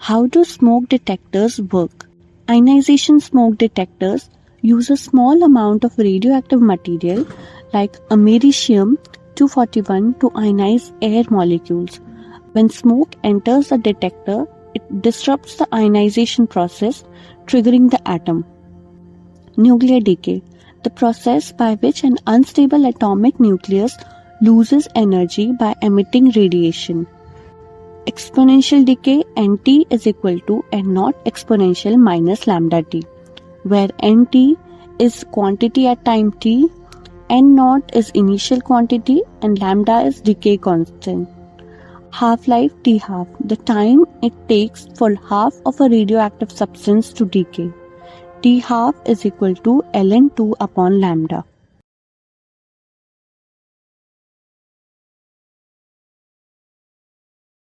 How do smoke detectors work? Ionization smoke detectors use a small amount of radioactive material like americium-241 to ionize air molecules. When smoke enters a detector, it disrupts the ionization process, triggering the atom. Nuclear decay, the process by which an unstable atomic nucleus loses energy by emitting radiation. Exponential decay, Nt is equal to n naught exponential minus lambda t, where Nt is quantity at time t, n naught is initial quantity, and lambda is decay constant. Half-life T-half, the time it takes for half of a radioactive substance to decay. T-half is equal to ln 2 upon lambda.